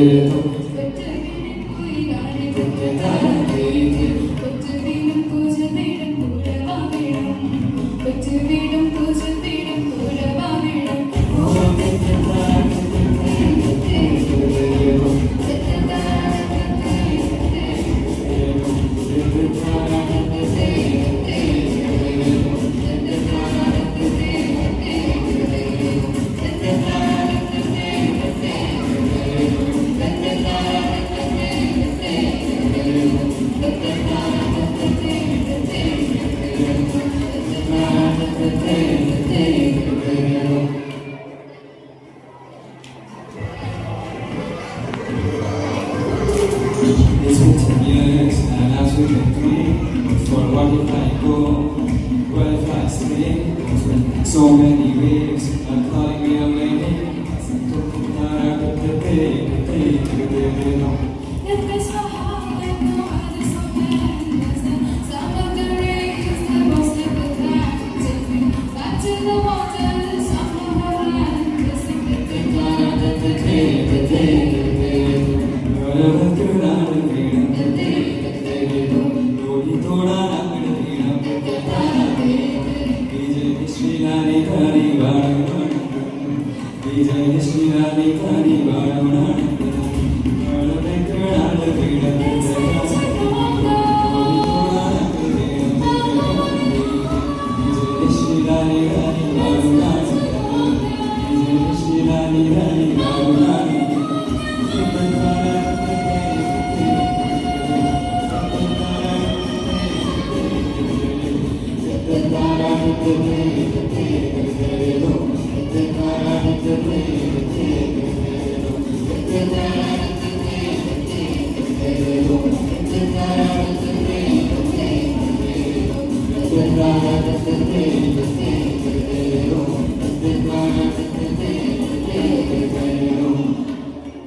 It's been 10 years and I've been free. For what if I go? What if I stay? So many waves are calling me away. If it's not hard, I know I just so bad. Some of the rays that won't slip the time. Take me back to the water, some of the land. The